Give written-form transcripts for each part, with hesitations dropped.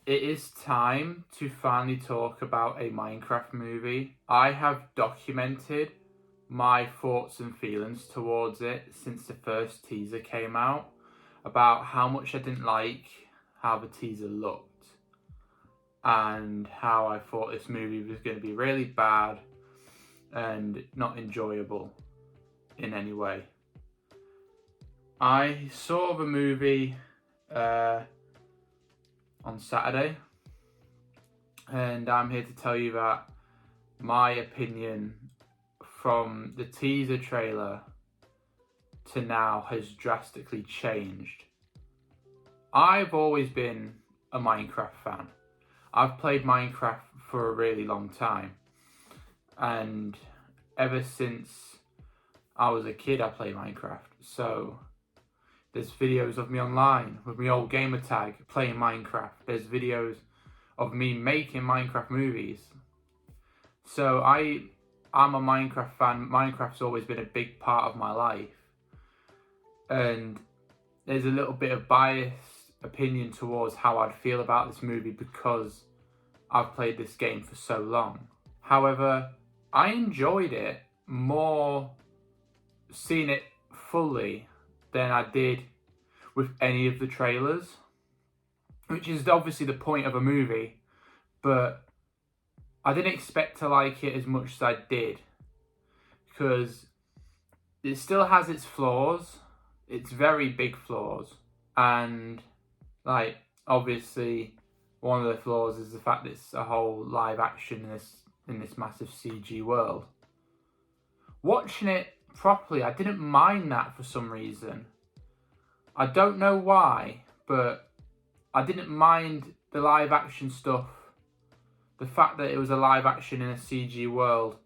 it is time to finally talk about a Minecraft movie. I have documented my thoughts and feelings towards it since the first teaser came out, about how much I didn't like how the teaser looked and how I thought this movie was going to be really bad and not enjoyable in any way. I saw the movie on Saturday, and I'm here to tell you that my opinion from the teaser trailer to now has drastically changed. I've always been a Minecraft fan. I've played Minecraft for a really long time, and ever since I was a kid I played Minecraft. So there's videos of me online with my old gamer tag playing Minecraft. There's videos of me making Minecraft movies. So I'm a Minecraft fan. Minecraft's always been a big part of my life. And there's a little bit of biased opinion towards how I'd feel about this movie because I've played this game for so long. However, I enjoyed it more seeing it fully than I did with any of the trailers, which is obviously the point of a movie, but I didn't expect to like it as much as I did, because it still has its flaws. It's very big flaws, and like obviously one of the flaws is the fact that it's a whole live action in this massive CG world. Watching it properly, I didn't mind that for some reason. I don't know why, but I didn't mind the live action stuff, the fact that it was a live action in a CG world,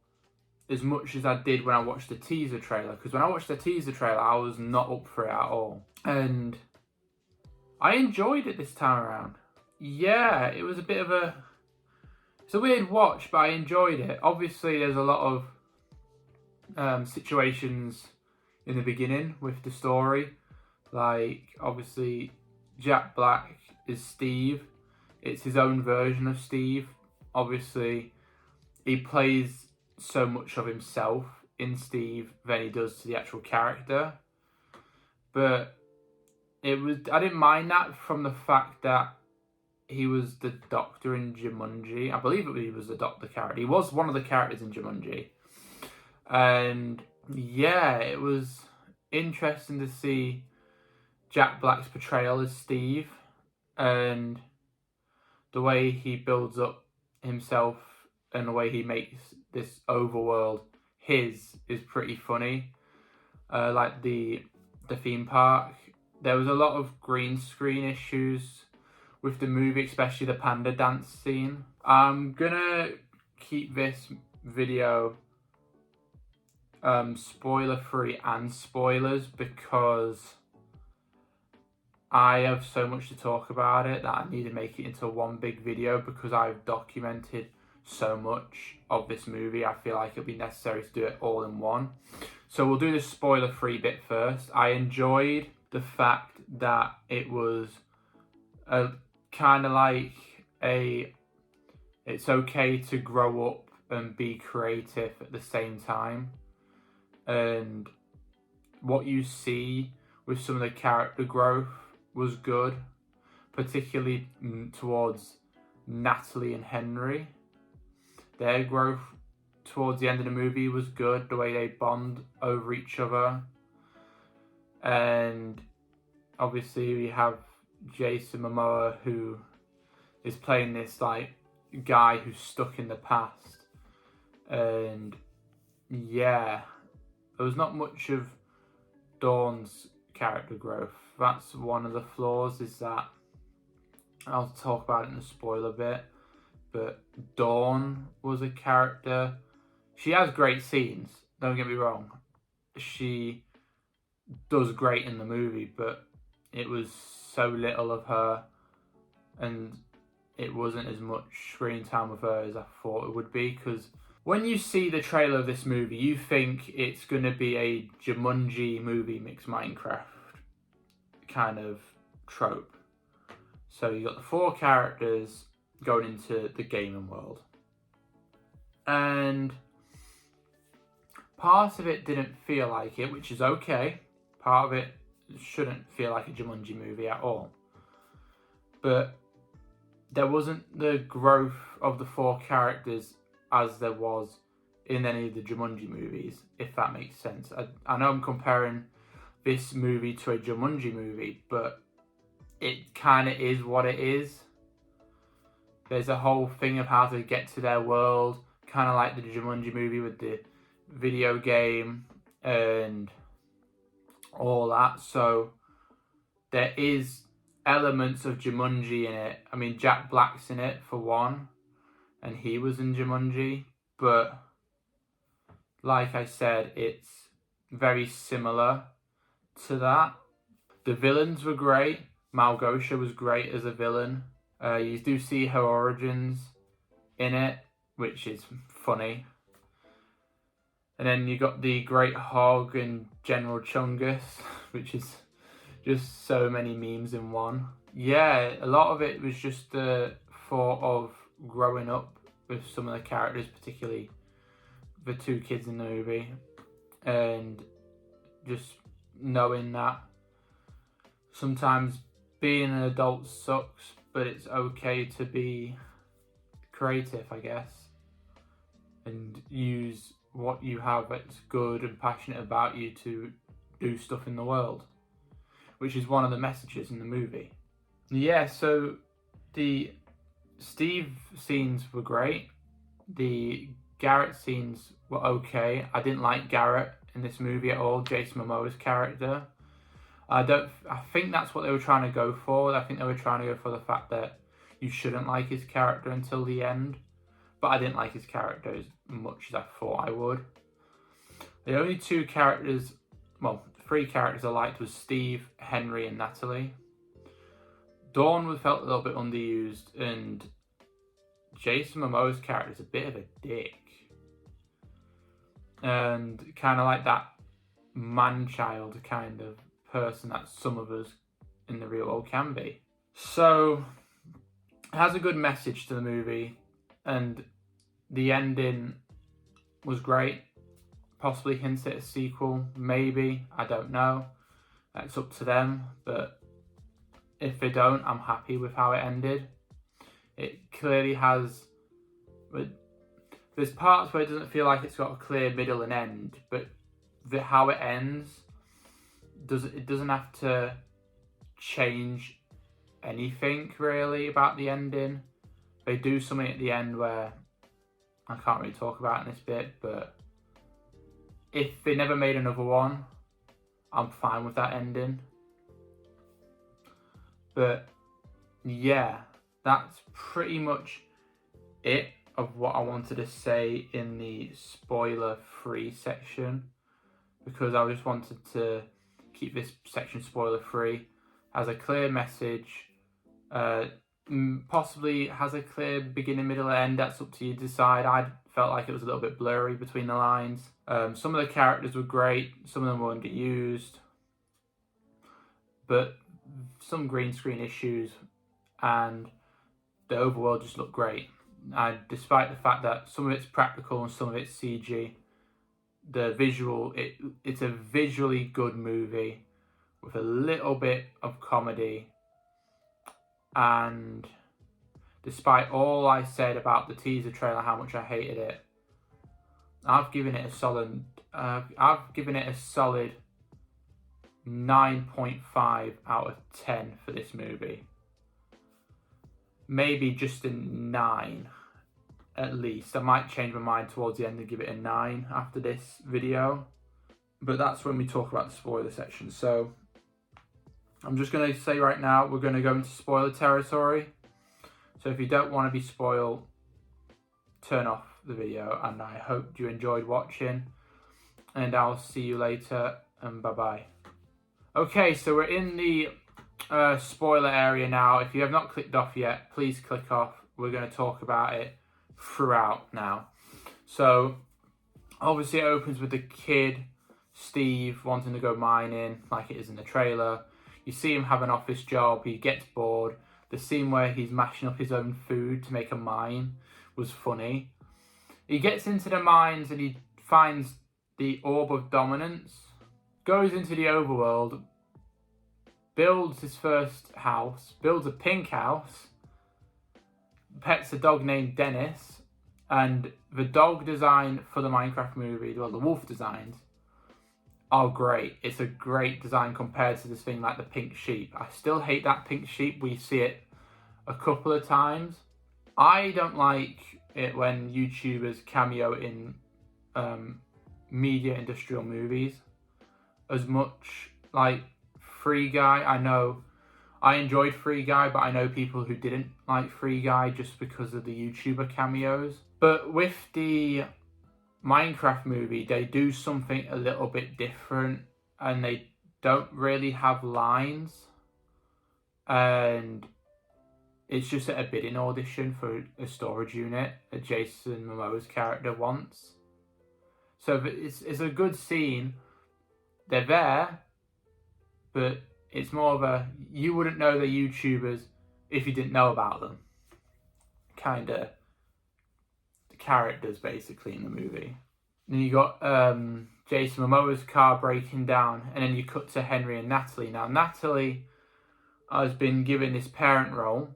as much as I did when I watched the teaser trailer. Because when I watched the teaser trailer, I was not up for it at all. And I enjoyed it this time around. Yeah, it was it's a weird watch, but I enjoyed it. Obviously, there's a lot of situations in the beginning with the story. Like, obviously, Jack Black is Steve. It's his own version of Steve. Obviously, he plays so much of himself in Steve than he does to the actual character. But I didn't mind that from the fact that he was the doctor in Jumanji. I believe he was the doctor character. He was one of the characters in Jumanji. And yeah, it was interesting to see Jack Black's portrayal as Steve and the way he builds up himself and the way he makes this overworld his is pretty funny. Like the theme park, there was a lot of green screen issues with the movie, especially the panda dance scene. I'm gonna keep this video spoiler free and spoilers because I have so much to talk about it that I need to make it into one big video, because I've documented so much of this movie. I feel like it'll be necessary to do it all in one. So we'll do the spoiler free bit first. I enjoyed the fact that it was a kind of like it's okay to grow up and be creative at the same time. And what you see with some of the character growth was good, particularly towards Natalie and Henry. Their growth towards the end of the movie was good, the way they bond over each other. And obviously we have Jason Momoa, who is playing this like guy who's stuck in the past. And yeah, there was not much of Dawn's character growth. That's one of the flaws, is that I'll talk about it in the spoiler bit, but Dawn was a character. She has great scenes, don't get me wrong. She does great in the movie, but it was so little of her, and it wasn't as much screen time with her as I thought it would be. Because when you see the trailer of this movie, you think it's going to be a Jumanji movie mixed Minecraft kind of trope. So you got the 4 characters going into the gaming world. And part of it didn't feel like it, which is okay. Part of it shouldn't feel like a Jumanji movie at all. But there wasn't the growth of the 4 characters as there was in any of the Jumanji movies, if that makes sense. I know I'm comparing this movie to a Jumanji movie, but it kind of is what it is. There's a whole thing of how to get to their world, kind of like the Jumanji movie with the video game and all that. So there is elements of Jumanji in it. I mean, Jack Black's in it for one, and he was in Jumanji, but like I said, it's very similar to that. The villains were great. Malgosha was great as a villain. You do see her origins in it, which is funny. And then you got the Great Hog and General Chungus, which is just so many memes in one. Yeah, a lot of it was just the thought of growing up with some of the characters, particularly the 2 kids in the movie, and just knowing that sometimes being an adult sucks, but it's okay to be creative, I guess, and use what you have that's good and passionate about you to do stuff in the world, which is one of the messages in the movie. Yeah, so the Steve scenes were great. The Garrett scenes were okay. I didn't like Garrett in this movie at all, Jason Momoa's character. I think that's what they were trying to go for. I think they were trying to go for the fact that you shouldn't like his character until the end. But I didn't like his character as much as I thought I would. The only 2 characters, well, 3 characters I liked was Steve, Henry, and Natalie. Dawn felt a little bit underused, and Jason Momoa's character is a bit of a dick. And kind of like that man-child kind of person that some of us in the real world can be. So it has a good message to the movie, and the ending was great. Possibly hints at a sequel, maybe, I don't know. It's up to them, but if they don't, I'm happy with how it ended. It clearly has, there's parts where it doesn't feel like it's got a clear middle and end, but how it ends, it doesn't have to change anything really about the ending. They do something at the end where I can't really talk about in this bit, but if they never made another one, I'm fine with that ending. But yeah, that's pretty much it of what I wanted to say in the spoiler-free section, because I just wanted to keep this section spoiler-free. Has a clear message, possibly has a clear beginning, middle, and end. That's up to you to decide. I felt like it was a little bit blurry between the lines. Some of the characters were great, some of them were underused, but some green screen issues, and the overworld just looked great. And despite the fact that some of it's practical and some of it's CG, the visual, it's a visually good movie with a little bit of comedy. And despite all I said about the teaser trailer, how much I hated it, I've given it a solid 9.5 out of 10 for this movie. Maybe just a 9 at least. I might change my mind towards the end and give it a 9 after this video, but that's when we talk about the spoiler section. So I'm just going to say right now, we're going to go into spoiler territory. So if you don't want to be spoiled, turn off the video, and I hope you enjoyed watching, and I'll see you later, and bye bye. Okay, so we're in the spoiler area now. If you have not clicked off yet, please click off. We're going to talk about it throughout now. So obviously it opens with the kid Steve wanting to go mining like it is in the trailer. You see him have an office job, he gets bored, The scene where he's mashing up his own food to make a mine was funny. He gets into the mines and he finds the Orb of Dominance, goes into the overworld, builds his first house, builds a pink house, pets a dog named Dennis, and the dog design for the Minecraft movie, well, the wolf designs, are great. It's a great design compared to this thing like the pink sheep. I still hate that pink sheep. We see it a couple of times. I don't like it when YouTubers cameo in media industrial movies as much. Like Free Guy, I know I enjoyed Free Guy, but I know people who didn't like Free Guy just because of the YouTuber cameos. But with the Minecraft movie, they do something a little bit different, and they don't really have lines, and it's just at a bidding audition for a storage unit that Jason Momoa's character wants. So it's a good scene. They're there, but it's more of a, you wouldn't know they're YouTubers if you didn't know about them. Kind of characters basically in the movie. Then you got Jason Momoa's car breaking down, and then you cut to Henry and Natalie. Now Natalie has been given this parent role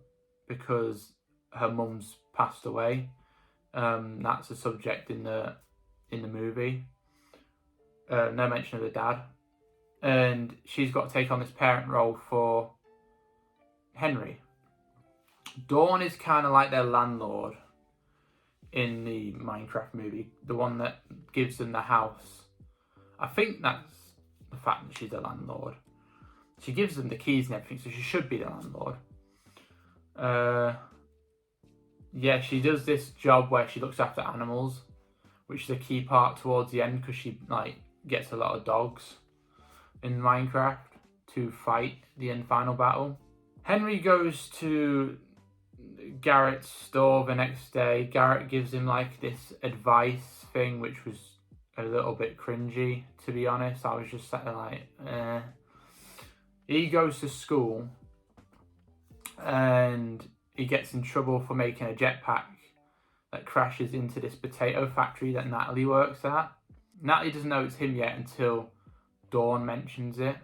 because her mum's passed away. That's a subject in the movie. No mention of the dad, and she's got to take on this parent role for Henry. Dawn is kind of like their landlord in the Minecraft movie, the one that gives them the house. I think that's the fact that she's the landlord. She gives them the keys and everything, so she should be the landlord. Yeah, she does this job where she looks after animals, which is a key part towards the end because she like gets a lot of dogs in Minecraft to fight the end final battle. Henry goes to Garrett's store the next day. Garrett gives him like this advice thing, which was a little bit cringy, to be honest. I was just sat there like, eh. He goes to school and he gets in trouble for making a jetpack that crashes into this potato factory that Natalie works at. Natalie doesn't know it's him yet until Dawn mentions it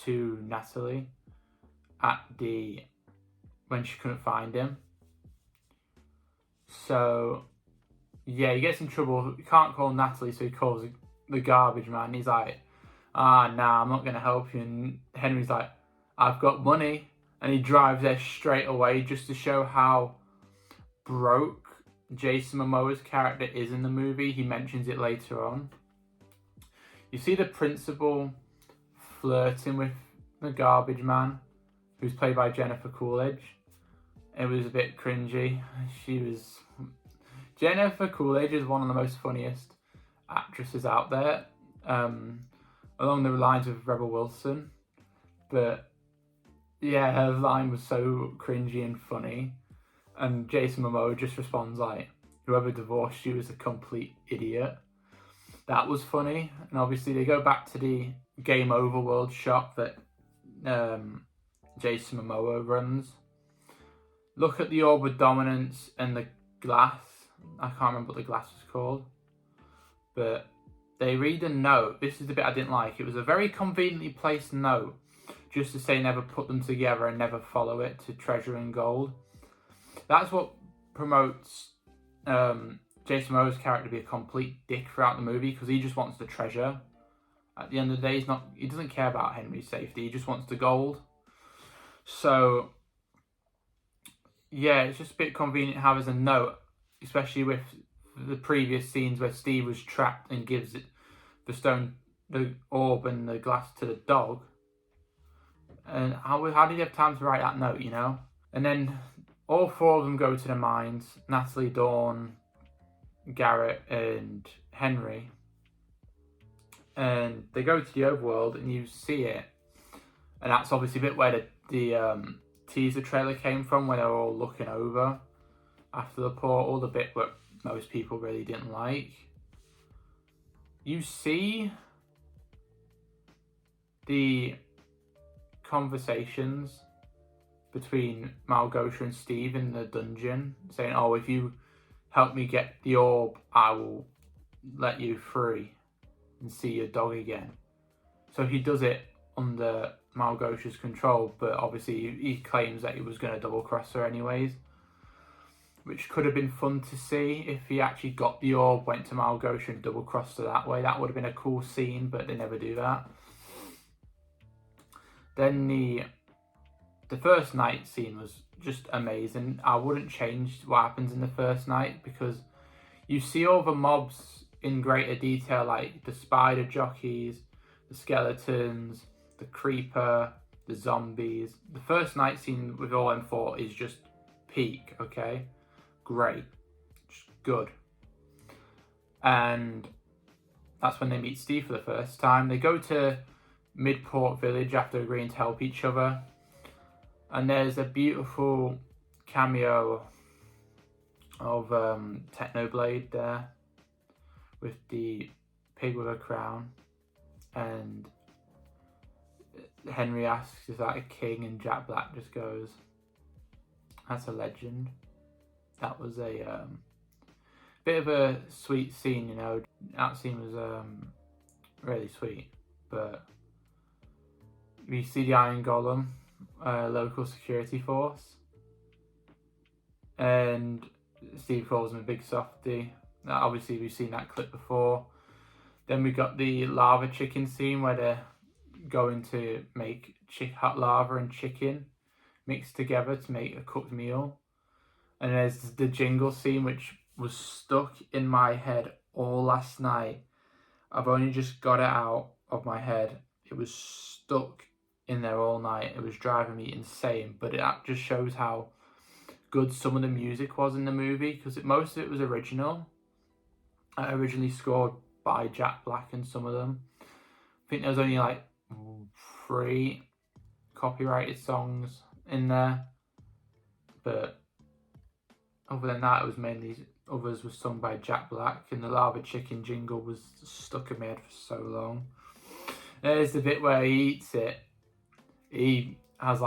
to Natalie when she couldn't find him. So yeah, he gets in trouble. He can't call Natalie, so he calls the garbage man. He's like, nah, I'm not going to help you. And Henry's like, I've got money. And he drives there straight away just to show how broke Jason Momoa's character is in the movie. He mentions it later on. You see the principal flirting with the garbage man, who's played by Jennifer Coolidge. It was a bit cringy. Jennifer Coolidge is one of the most funniest actresses out there, along the lines of Rebel Wilson. But yeah, her line was so cringy and funny. And Jason Momoa just responds like, whoever divorced you is a complete idiot. That was funny. And obviously they go back to the Game Over World shop that Jason Momoa runs. Look at the Orb of Dominance and the glass. I can't remember what the glass was called. But they read a note. This is the bit I didn't like. It was a very conveniently placed note just to say never put them together and never follow it to treasure and gold. That's what promotes Jason Momoa's character to be a complete dick throughout the movie, because he just wants the treasure. At the end of the day, he doesn't care about Henry's safety. He just wants the gold. So yeah, it's just a bit convenient how there's a note, especially with the previous scenes where Steve was trapped and gives it the orb and the glass to the dog. And how did he have time to write that note, you know? And then all four of them go to the mines. Natalie, Dawn, Garrett and Henry. And they go to the overworld and you see it. And that's obviously a bit where the teaser trailer came from, where they're all looking over after the portal, the bit that most people really didn't like. You see the conversations between Malgosha and Steve in the dungeon, saying, "Oh, if you help me get the orb, I will let you free and see your dog again." So he does it under Malgosha's control, but obviously he claims that he was going to double cross her anyways, which could have been fun to see if he actually got the orb, went to Malgosha and double crossed her that way. That would have been a cool scene, but they never do that. Then the first night scene was just amazing. I wouldn't change what happens in the first night because you see all the mobs in greater detail, like the spider jockeys, the skeletons, the creeper, the zombies. The first night scene with all them four is just peak, okay? Great. Just good. And that's when they meet Steve for the first time. They go to Midport Village after agreeing to help each other. And there's a beautiful cameo of Technoblade there with the pig with a crown. And Henry asks, "Is that a king?" And Jack Black just goes, "That's a legend." That was a bit of a sweet scene, you know. That scene was really sweet. But we see the Iron Golem, local security force, and Steve calls him a big softy. Obviously, we've seen that clip before. Then we got the lava chicken scene where they're going to make hot lava and chicken mixed together to make a cooked meal. And there's the jingle scene, which was stuck in my head all last night. I've only just got it out of my head. It was stuck in there all night. It was driving me insane, but it just shows how good some of the music was in the movie, because most of it was original. Originally scored by Jack Black and some of them. I think there was only like 3 copyrighted songs in there, but other than that, it was mainly others were sung by Jack Black, and the lava chicken jingle was stuck in my head for so long. There's the bit where he eats it. He has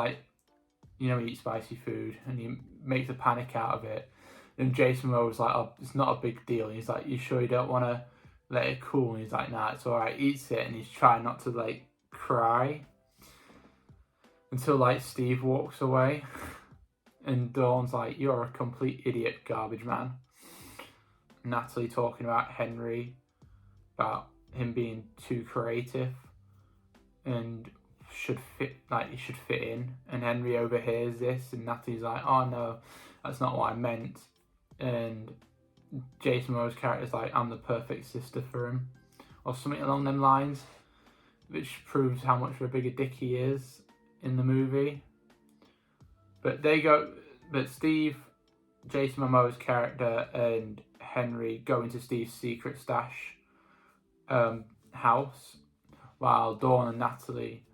he eats spicy food, and he makes a panic out of it. And Jason Momoa was like, "Oh, it's not a big deal." And he's like, "You sure you don't want to let it cool?" And he's like, "Nah, it's alright." Eats it, and he's trying not to cry until Steve walks away. And Dawn's like, "You're a complete idiot, garbage man." Natalie talking about Henry, about him being too creative and he should fit in. And Henry overhears this, and Natalie's like, "Oh no, that's not what I meant." And Jason Momoa's character's like, "I'm the perfect sister for him," or something along them lines, which proves how much of a bigger dick he is in the movie. But Steve, Jason Momoa's character, and Henry go into Steve's secret stash house, while Dawn and Natalie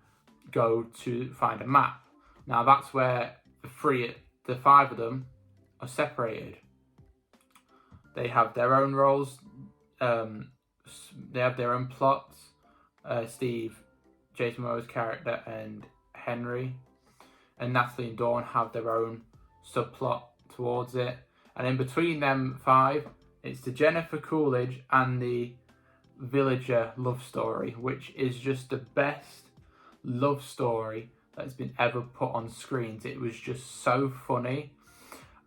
go to find a map. Now that's where the 5 of them are separated. They have their own roles. They have their own plots. Steve, Jason Momoa's character, and Henry, and Natalie and Dawn have their own subplot towards it. And in between them 5, it's the Jennifer Coolidge and the villager love story, which is just the best love story that's been ever put on screens. It was just so funny.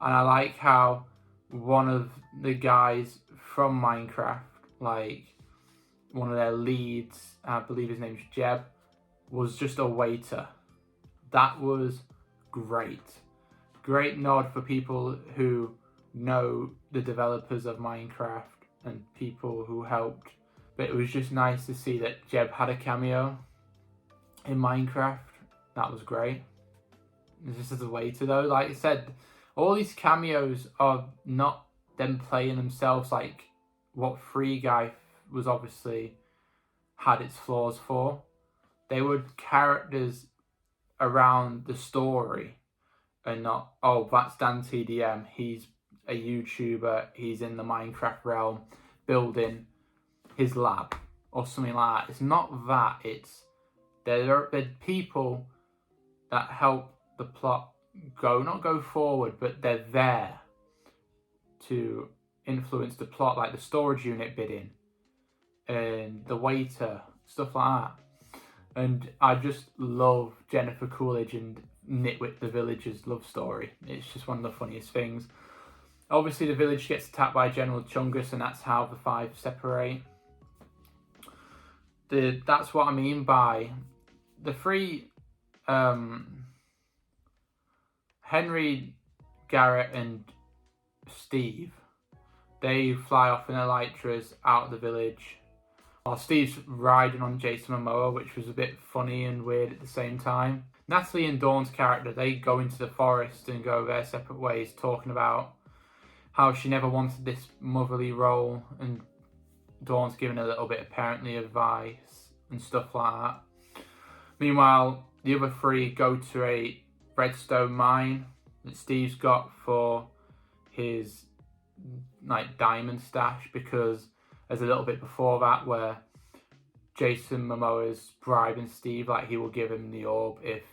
And I like how one of the guys from Minecraft, one of their leads, I believe his name's Jeb, was just a waiter. That was great. Great nod for people who know the developers of Minecraft and people who helped. But it was just nice to see that Jeb had a cameo in Minecraft. That was great. Just as a waiter though, like I said, all these cameos are not them playing themselves, like what Free Guy was obviously had its flaws for. They were characters around the story and not, "Oh, that's Dan TDM, he's a YouTuber, he's in the Minecraft realm building his lab," or something like that. It's not that. It's they're people that help the plot not go forward, but they're there to influence the plot, like the storage unit bidding and the waiter, stuff like that. And I just love Jennifer Coolidge and Nitwit the Villager's love story. It's just one of the funniest things. Obviously, the village gets attacked by General Chungus, and that's how the five separate. That's what I mean by the three. Henry, Garrett, and Steve. They fly off in elytras out of the village, while Steve's riding on Jason Momoa, which was a bit funny and weird at the same time. Natalie and Dawn's character, they go into the forest and go their separate ways, talking about how she never wanted this motherly role, and Dawn's giving a little bit of parently advice and stuff like that. Meanwhile, the other three go to a redstone mine that Steve's got for his like diamond stash, because there's a little bit before that where Jason Momoa's bribing Steve, like he will give him the orb if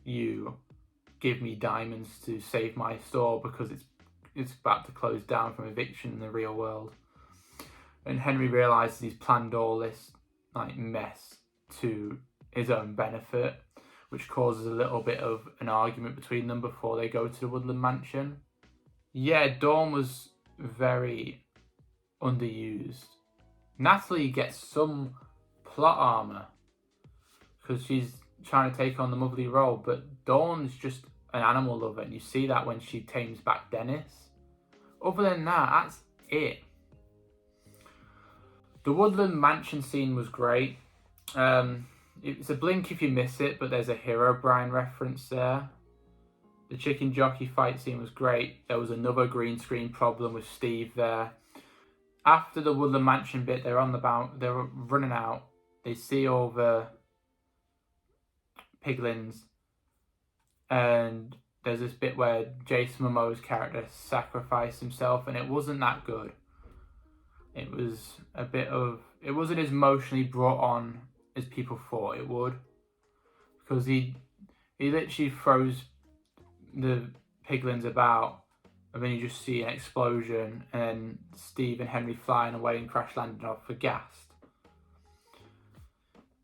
you give me diamonds to save my store, because it's about to close down from eviction in the real world. And Henry realizes he's planned all this like mess to his own benefit, which causes a little bit of an argument between them before they go to the Woodland Mansion. Yeah, Dawn was very underused. Natalie gets some plot armor because she's trying to take on the motherly role, but Dawn's just an animal lover, and you see that when she tames back Dennis. Other than that, that's it. The Woodland Mansion scene was great. It's a blink if you miss it, but there's a Herobrine reference there. The chicken jockey fight scene was great. There was another green screen problem with Steve there. After the Woodland Mansion bit, they're running out. They see all the piglins, and there's this bit where Jason Momoa's character sacrificed himself, and it wasn't that good. It was it wasn't as emotionally brought on as people thought it would, because he literally throws the piglins about, and then you just see an explosion and Steve and Henry flying away and crash landing off aghast.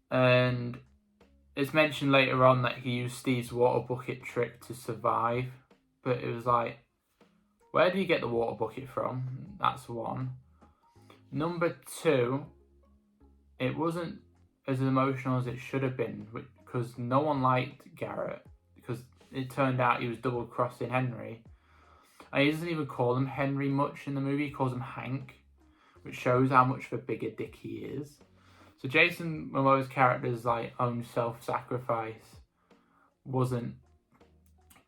And it's mentioned later on that he used Steve's water bucket trick to survive, but it was like, where do you get the water bucket from? That's one. Number two, it wasn't as emotional as it should have been, because no one liked Garrett, because it turned out he was double-crossing Henry. And he doesn't even call him Henry much in the movie, he calls him Hank, which shows how much of a bigger dick he is. So Jason Momoa's character's like own self-sacrifice wasn't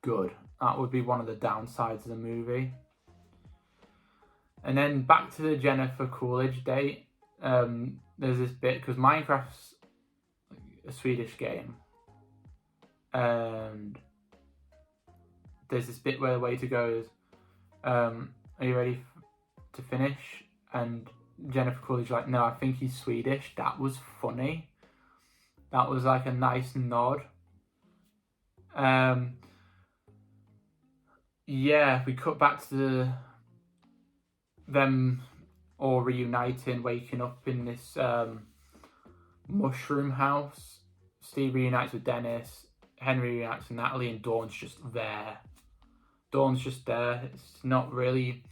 good. That would be one of the downsides of the movie. And then back to the Jennifer Coolidge date. There's this bit, because Minecraft's a Swedish game, and there's this bit where the waiter goes, are you ready to finish? And Jennifer Coolidge like, no, I think he's Swedish. That was funny. That was like a nice nod. Yeah, we cut back to them all reuniting, waking up in this mushroom house. Steve reunites with Dennis, Henry reunites with Natalie, and Dawn's just there. Dawn's just there. It's not really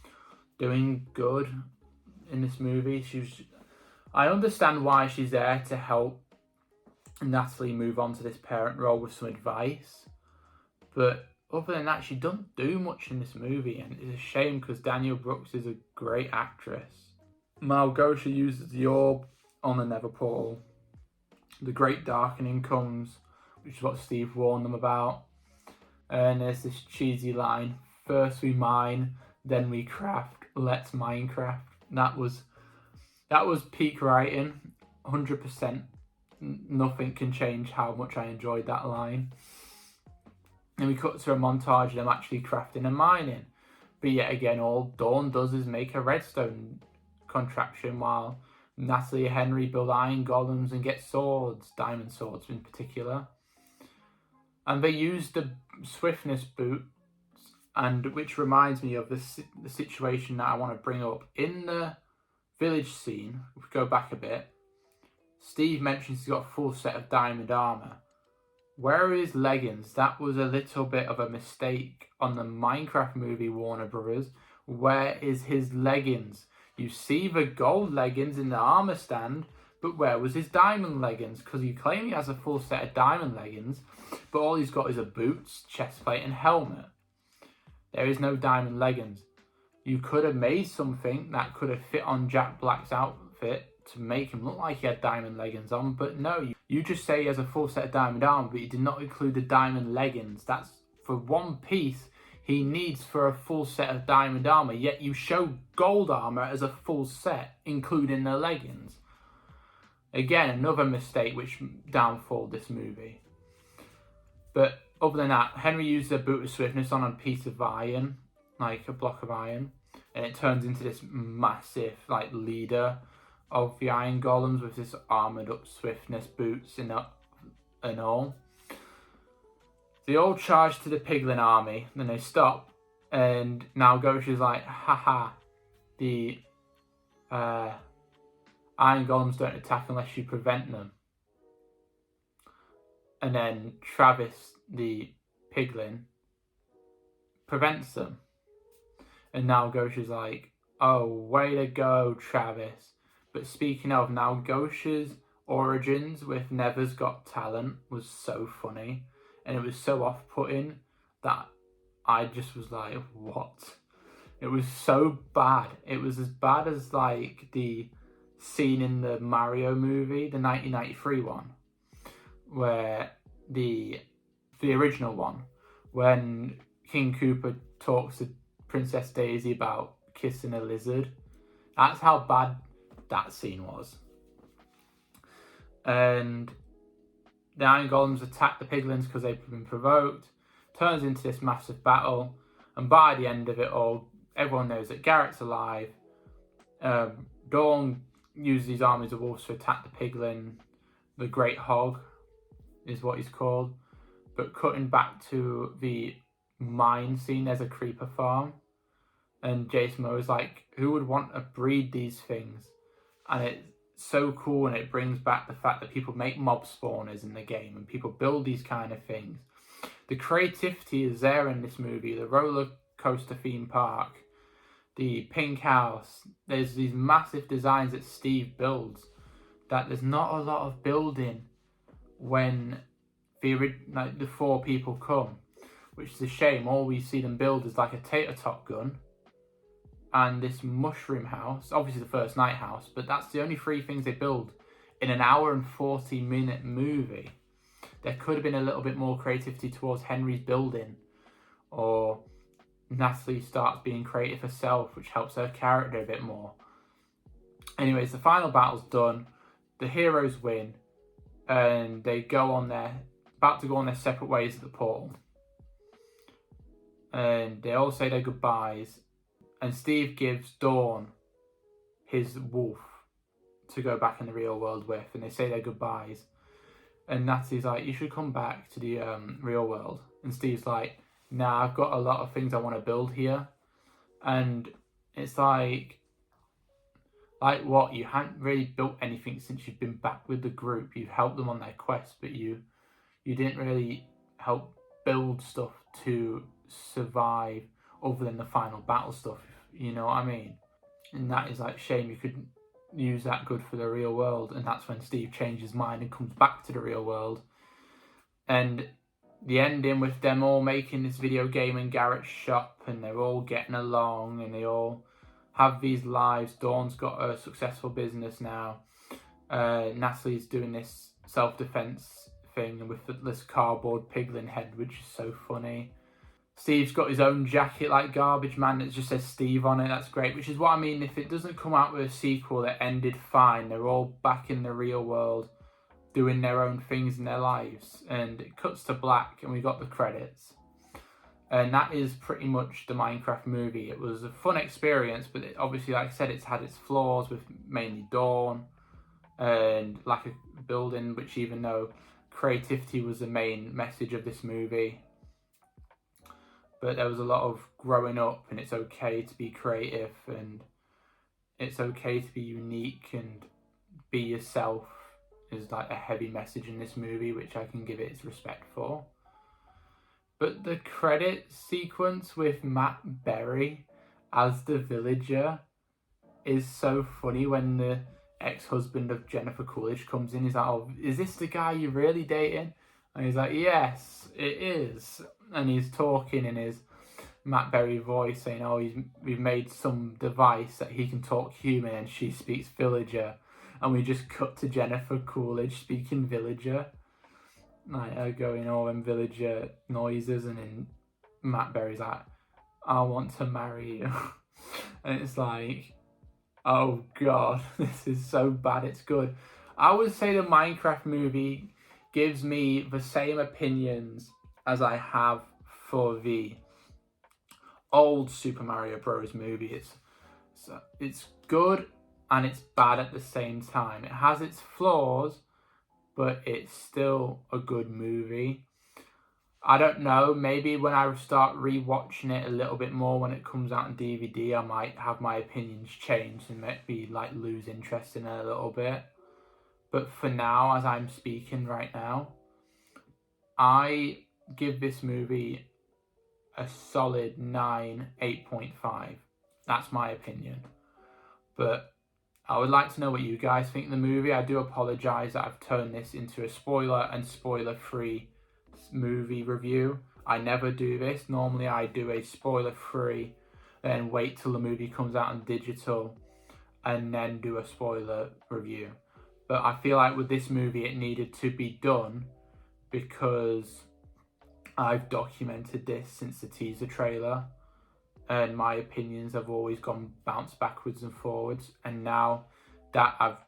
doing good in this movie. I understand why she's there to help Natalie move on to this parent role with some advice, but other than that, she doesn't do much in this movie, and it's a shame because Danielle Brooks is a great actress. Malgosha uses the orb on the Nether Portal. The Great Darkening comes, which is what Steve warned them about. And there's this cheesy line, first we mine, then we craft, let's Minecraft. That was peak writing, 100%. Nothing can change how much I enjoyed that line. And we cut to a montage of them actually crafting and mining. But yet again, all Dawn does is make a redstone contraption, while Natalie and Henry build iron golems and get swords, diamond swords in particular. And they use the swiftness boots, and which reminds me of the situation that I want to bring up. In the village scene, if we go back a bit, Steve mentions he's got a full set of diamond armor. Where are his leggings? That was a little bit of a mistake on the Minecraft movie, Warner Brothers. Where is his leggings? You see the gold leggings in the armor stand, but where was his diamond leggings? Because you claim he has a full set of diamond leggings, but all he's got is a boots, chest plate, and helmet. There is no diamond leggings. You could have made something that could have fit on Jack Black's outfit to make him look like he had diamond leggings on, but no, you just say he has a full set of diamond armor, but you did not include the diamond leggings. That's for one piece he needs for a full set of diamond armor, yet you show gold armor as a full set, including the leggings. Again, another mistake which downfalled this movie. But other than that, Henry uses a boot of swiftness on a piece of iron, like a block of iron, and it turns into this massive leader of the iron golems with this armoured up swiftness boots and all. They all charge to the piglin army, then they stop, and now Gosha's like, haha, the iron golems don't attack unless you prevent them. And then Travis, the piglin, prevents them. And now Gosha's like, oh, way to go, Travis. But speaking of, now Gosha's origins with Never's Got Talent was so funny. And it was so off-putting that I just was like, what? It was so bad. It was as bad as the scene in the Mario movie, the 1993 one. Where the original one, when King Koopa talks to Princess Daisy about kissing a lizard. That's how bad that scene was. And the Iron Golems attack the piglins because they've been provoked. Turns into this massive battle. And by the end of it all, everyone knows that Garrett's alive. Dawn uses his armies of wolves to attack the piglin. The Great Hog is what he's called. But cutting back to the mine scene, there's a creeper farm. And Jason Momoa's like, who would want to breed these things? And it's so cool, and it brings back the fact that people make mob spawners in the game and people build these kind of things. The creativity is there in this movie. The roller coaster theme park, the pink house, there's these massive designs that Steve builds that there's not a lot of building when the four people come, which is a shame. All we see them build is like a tater tot gun and this mushroom house, obviously the first night house, but that's the only three things they build in an hour and 40-minute movie. There could have been a little bit more creativity towards Henry's building, or Natalie starts being creative herself, which helps her character a bit more. Anyways, the final battle's done, the heroes win, and they about to go on their separate ways at the portal. And they all say their goodbyes, and Steve gives Dawn his wolf to go back in the real world with, and they say their goodbyes. And Natalie's like, you should come back to the real world. And Steve's like, nah, I've got a lot of things I want to build here. And it's like what? You hadn't really built anything since you've been back with the group. You've helped them on their quest, but you didn't really help build stuff to survive other than the final battle stuff, you know what I mean? And that is shame you couldn't use that good for the real world. And that's when Steve changes his mind and comes back to the real world. And the ending with them all making this video game in Garrett's shop, and they're all getting along, and they all have these lives. Dawn's got a successful business now. Natalie's doing this self-defense thing with this cardboard piglin head, which is so funny. Steve's got his own jacket like Garbage Man that just says Steve on it. That's great, which is what I mean. If it doesn't come out with a sequel that ended fine, they're all back in the real world doing their own things in their lives. And it cuts to black and we got the credits. And that is pretty much the Minecraft movie. It was a fun experience, but obviously, like I said, it's had its flaws with mainly Dawn and lack of building, which even though creativity was the main message of this movie, but there was a lot of growing up, and it's okay to be creative, and it's okay to be unique and be yourself is like a heavy message in this movie, which I can give it its respect for. But the credit sequence with Matt Berry as the villager is so funny when the ex-husband of Jennifer Coolidge comes in. He's like, "Oh, is this the guy you're really dating?" And he's like, "Yes, it is." And he's talking in his Matt Berry voice, saying, "Oh, we've made some device that he can talk human and she speaks villager." And we just cut to Jennifer Coolidge speaking villager, like her going all them villager noises, and then Matt Berry's like, "I want to marry you." And it's like, oh god, this is so bad it's good. I would say the Minecraft movie gives me the same opinions as I have for the old Super Mario Bros. Movie. It's good and it's bad at the same time. It has its flaws, but it's still a good movie. I don't know, maybe when I start rewatching it a little bit more when it comes out on DVD, I might have my opinions change and maybe like lose interest in it a little bit. But for now, as I'm speaking right now, I give this movie a solid 9, 8.5. That's my opinion. But I would like to know what you guys think of the movie. I do apologise that I've turned this into a spoiler and spoiler-free movie review. I never do this. Normally I do a spoiler-free, then wait till the movie comes out on digital, and then do a spoiler review. But I feel like with this movie it needed to be done because I've documented this since the teaser trailer, and my opinions have always bounced backwards and forwards. And now that I've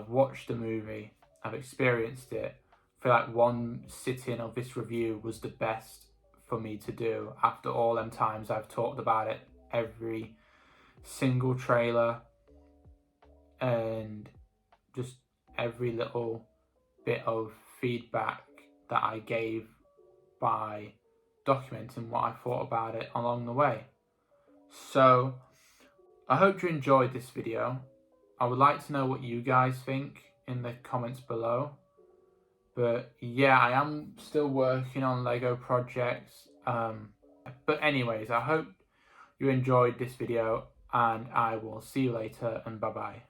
watched the movie, I've experienced it, I feel like one sitting of this review was the best for me to do after all them times I've talked about it, every single trailer and just every little bit of feedback that I gave by documenting what I thought about it along the way. So I hope you enjoyed this video. I would like to know what you guys think in the comments below. But yeah, I am still working on Lego projects. But anyways, I hope you enjoyed this video, and I will see you later, and bye bye.